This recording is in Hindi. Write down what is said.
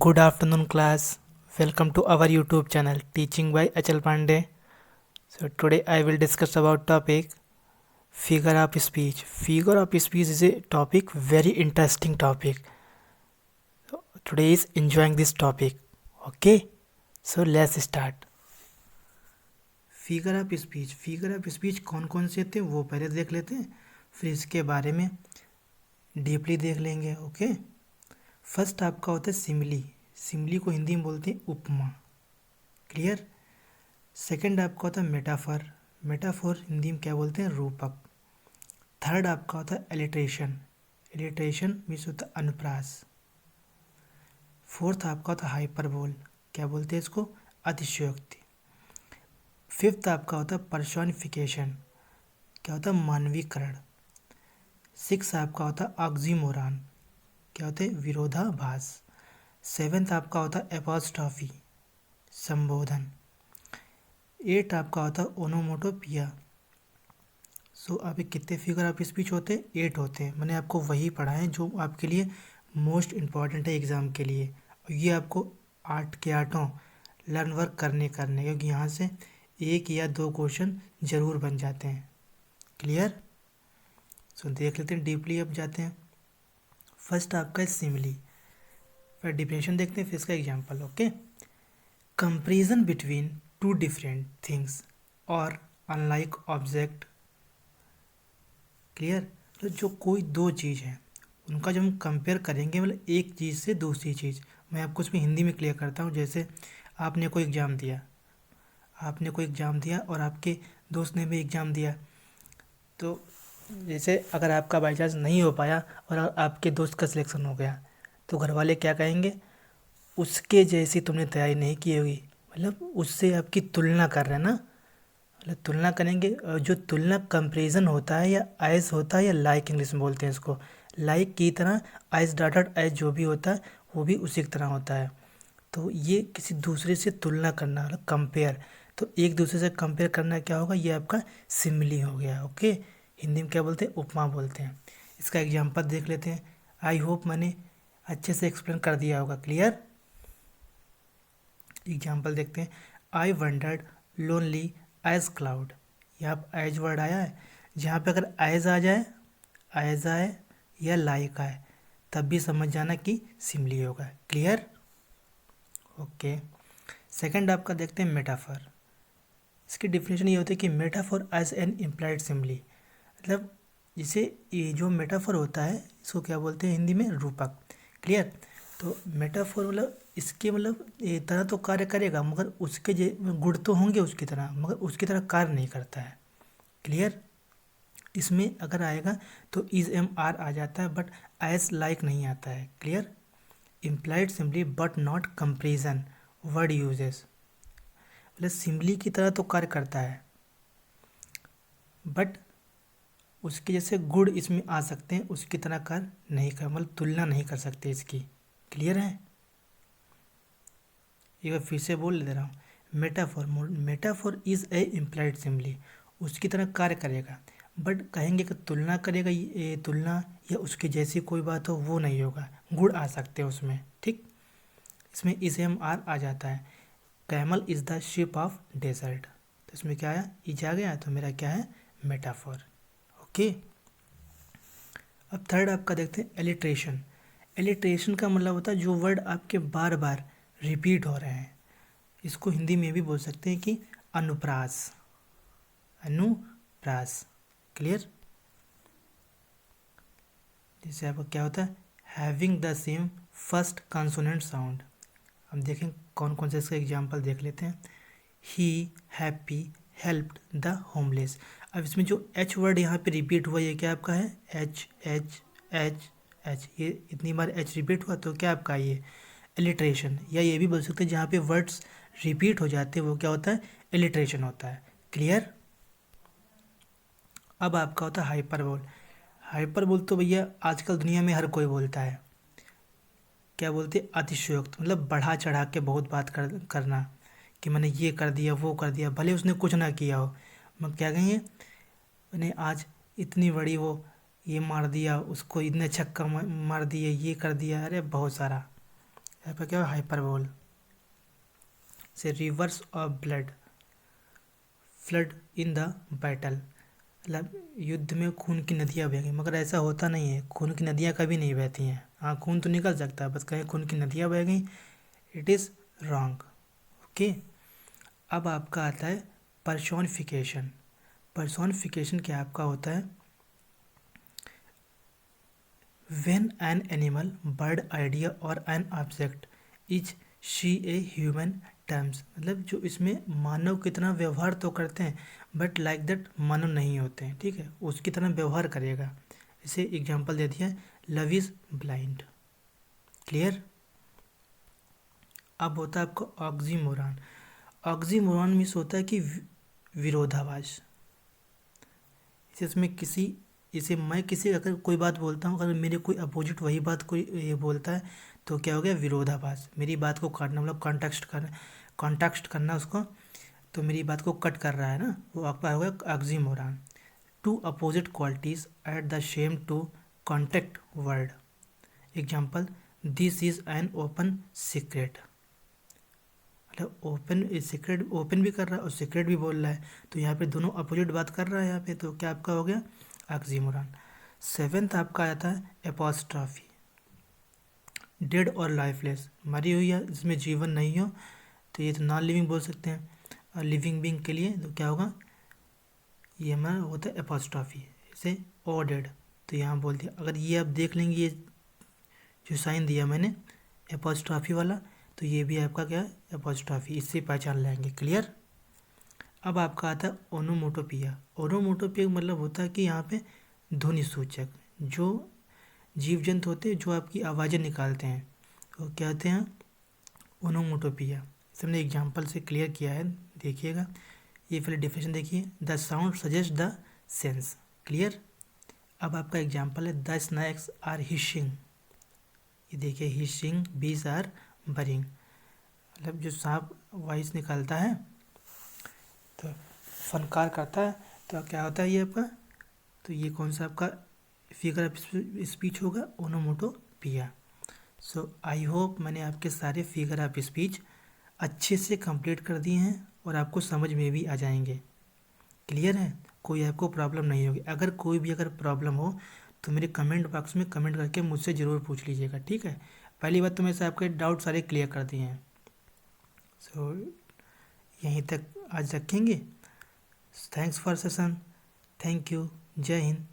Good afternoon, class. Welcome to our YouTube channel, Teaching by Achal Pandey. So today I will discuss about topic figure of speech. Figure of speech is a topic, very interesting topic. Today is enjoying this topic. Okay, so let's start. Figure of speech कौन कौन से थे वो पहले देख लेते हैं, फिर इसके बारे में डीपली देख लेंगे. ओके, फर्स्ट आपका होता है सिमिली. सिमिली को हिंदी में बोलते हैं उपमा. क्लियर. सेकंड आपका होता है मेटाफर. मेटाफोर हिंदी में क्या बोलते हैं? रूपक. थर्ड आपका होता है एलिट्रेशन. एलिट्रेशन मीन्स होता है अनुप्रास. फोर्थ आपका होता है हाइपरबोल. क्या बोलते हैं इसको? अतिशयोक्ति. फिफ्थ आपका होता है पर्सोनिफिकेशन. क्या होता है? मानवीकरण. सिक्स आपका होता है ऑक्सीमोरॉन. क्या होते हैं? विरोधाभास. सेवेंथ आपका होता है एपॉस्ट्रॉफी, संबोधन. एट आपका होता है ओनोमोटोपिया. सो अभी कितने फिगर ऑफ स्पीच होते हैं? 8 होते हैं. मैंने आपको वही पढ़ा है जो आपके लिए मोस्ट इम्पॉर्टेंट है एग्ज़ाम के लिए. और ये आपको 8 के 8 लर्न वर्क करने क्योंकि यहाँ से 1 या 2 क्वेश्चन ज़रूर बन जाते हैं. क्लियर. सो देख लेते हैं डीपली. अब जाते हैं. फर्स्ट आपका है सिमिली. फिर डिफिनेशन देखते हैं, फिर इसका example. Okay, comparison between two different things और अनलाइक ऑब्जेक्ट. क्लियर. तो जो कोई दो चीज़ है उनका जब हम कंपेयर करेंगे, मतलब एक चीज़ से दूसरी चीज़. मैं आपको इसमें हिंदी में क्लियर करता हूँ. जैसे आपने कोई एग्ज़ाम दिया और आपके दोस्त ने भी एग्ज़ाम दिया. तो जैसे अगर आपका बाई चांस नहीं हो पाया और आपके दोस्त का सिलेक्शन हो गया, तो घर वाले क्या कहेंगे? उसके जैसी तुमने तैयारी नहीं की होगी. मतलब उससे आपकी तुलना कर रहे हैं ना, मतलब तुलना करेंगे. और जो तुलना कंपैरिजन होता है या एज होता है या लाइक इंग्लिश में बोलते हैं इसको. लाइक की तरह एज डॉटेड एज जो भी होता है वो भी उसी की तरह होता है. तो ये किसी दूसरे से तुलना करना, मतलब कंपेयर. तो एक दूसरे से कंपेयर करना क्या होगा? ये आपका सिमिली हो गया. ओके, हिंदी में क्या बोलते हैं? उपमा बोलते हैं. इसका एग्जाम्पल देख लेते हैं. आई होप मैंने अच्छे से एक्सप्लेन कर दिया होगा. क्लियर. एग्जाम्पल देखते हैं. I wandered lonely as cloud. यहाँ पर एज वर्ड आया है. जहाँ पे अगर एज आए या लाइक आए तब भी समझ जाना कि सिमिली होगा. क्लियर. ओके, सेकंड आपका देखते हैं मेटाफर. इसकी डिफिनेशन ये होती है कि metaphor as an implied simile. मतलब जिसे ये जो मेटाफर होता है इसको क्या बोलते हैं हिंदी में? रूपक. क्लियर. तो मेटाफोर मतलब इसके मतलब ये तरह तो कार्य करेगा, मगर उसके गुण तो होंगे उसकी तरह, मगर उसकी तरह कार्य नहीं करता है. क्लियर. इसमें अगर आएगा तो इज एम आर आ जाता है, बट एज लाइक नहीं आता है. Clear. Implied simply but not comparison word uses. मतलब सिम्पली की तरह तो कार्य करता है, बट उसके जैसे गुण इसमें आ सकते हैं, उसकी तरह कार्य नहीं कर, मतलब तुलना नहीं कर सकते इसकी. क्लियर है. एक बार फिर से बोल दे रहा हूँ. Metaphor is a implied simply. उसकी तरह कार्य करेगा, बट कहेंगे कि तुलना करेगा, ये तुलना या उसके जैसी कोई बात हो वो नहीं होगा. गुण आ सकते हैं उसमें. ठीक. इसमें इज एम आर आ जाता है. Camel is the ship of desert. तो इसमें क्या आया? इज आ गया, तो मेरा क्या है? मेटाफोर. ओके. अब थर्ड आपका देखते हैं एलिट्रेशन. एलिट्रेशन का मतलब होता है जो वर्ड आपके बार बार रिपीट हो रहे हैं. इसको हिंदी में भी बोल सकते हैं कि अनुप्रास. अनुप्रास. क्लियर. जैसे आपका क्या होता है? Having the same first consonant sound. हम देखें कौन कौन से इसका एग्जाम्पल देख लेते हैं. ही हैप्पी हेल्प्ड द होमलेस. अब इसमें जो एच वर्ड यहाँ पे रिपीट हुआ, ये क्या आपका है? H H H H. ये इतनी बार एच रिपीट हुआ तो क्या आपका? ये एलिट्रेशन. या ये भी बोल सकते हैं जहाँ पे वर्ड्स रिपीट हो जाते हैं वो क्या होता है? एलिट्रेशन होता है. क्लियर. अब आपका होता है हाइपरबोल. हाइपरबोल तो भैया आजकल दुनिया में हर कोई बोलता है. क्या बोलते हैं? अतिशयोक्त. मतलब बढ़ा चढ़ा के बहुत बात करना कि मैंने ये कर दिया वो कर दिया, भले उसने कुछ ना किया हो. मैं क्या कहेंगे? मैंने आज इतनी बड़ी वो ये मार दिया, उसको इतने छक्का मार दिए, ये कर दिया. अरे बहुत सारा. यहाँ पर क्या हाइपरबोल से reverse of blood, flood in the battle, मतलब युद्ध में खून की नदियाँ बह गई, मगर ऐसा होता नहीं है, खून की नदियाँ कभी नहीं बहती हैं। हाँ, खून तो निकल सकता है, बस कहीं खून की नदियाँ बह गई, इट इज़ रॉन्ग। ओके, अब आपका आता है पर्सोनिफिकेशन। पर्सोनिफिकेशन क्या आपका होता है, when an animal, bird, idea और an object is she a human terms, मतलब जो इसमें मानव की तरह व्यवहार तो करते हैं बट लाइक दैट मानव नहीं होते हैं, ठीक है, उसकी तरह व्यवहार करेगा। इसे एग्जांपल दे दिया, लव इज ब्लाइंड। क्लियर। अब होता है आपको ऑक्सीमोरॉन। ऑक्सीमोरॉन मीन्स होता है कि विरोधाभास। इसमें किसी, इसे मैं किसी अगर कोई बात बोलता हूँ, अगर मेरे कोई अपोजिट वही बात कोई ये बोलता है, तो क्या हो गया, विरोधाभास। मेरी बात को काटना, मतलब कॉन्टेक्स्ट करना उसको, तो मेरी बात को कट कर रहा है ना, वो आपका हो गया oxymoron. Two opposite qualities at the same to contact word. Example, this is an open secret, मतलब ओपन सीक्रेट, ओपन भी कर रहा है और सीक्रेट भी बोल रहा है, तो यहाँ पे दोनों अपोजिट बात कर रहा है यहाँ पे, तो क्या आपका हो गया ऑक्सीमोरॉन। सेवेंथ आपका आता है एपोस्ट्रॉफी। डेड और लाइफलेस, मरी हुई है जिसमें जीवन नहीं हो, तो ये तो नॉन लिविंग बोल सकते हैं, और लिविंग बींग के लिए तो क्या होगा, ये हमारा होता है एपोस्ट्रॉफी। जैसे ओ डेड, तो यहाँ बोल दिया, अगर ये आप देख लेंगे, ये जो साइन दिया मैंने एपोस्ट्रॉफी वाला, तो ये भी आपका क्या है एपोस्ट्रॉफी, इससे पहचान लेंगे। क्लियर। अब आपका आता है ओनोमोटोपिया। ओनोमोटोपिया का मतलब होता है कि यहाँ पे ध्वनि सूचक, जो जीव जंतु होते हैं जो आपकी आवाज़ें निकालते हैं, वो क्या होते हैं, ओनोमोटोपिया। इसे हमने एग्जाम्पल से क्लियर किया है, देखिएगा। ये पहले डिफिनेशन देखिए, the sound suggest the sense. Clear. अब आपका एग्जाम्पल है, द स्नैक्स आर हिशिंग। ये देखिए, हिशिंग, बीज आर बरिंग, मतलब जो सांप वॉइस निकालता है तो फनकार करता है, तो क्या होता है ये आपका, तो ये कौन सा आपका फिगर ऑफ स्पीच होगा, ओनोमोटोपिया। सो आई होप मैंने आपके सारे फिगर ऑफ स्पीच अच्छे से कंप्लीट कर दिए हैं और आपको समझ में भी आ जाएंगे। क्लियर है, कोई आपको प्रॉब्लम नहीं होगी। अगर कोई भी अगर प्रॉब्लम हो तो मेरे कमेंट बॉक्स में कमेंट करके मुझसे ज़रूर पूछ लीजिएगा, ठीक है। पहली बात तो मैं से आपके डाउट सारे क्लियर कर दिए हैं। सो यहीं तक आज रखेंगे। Thanks for session. Thank you. जय हिंद।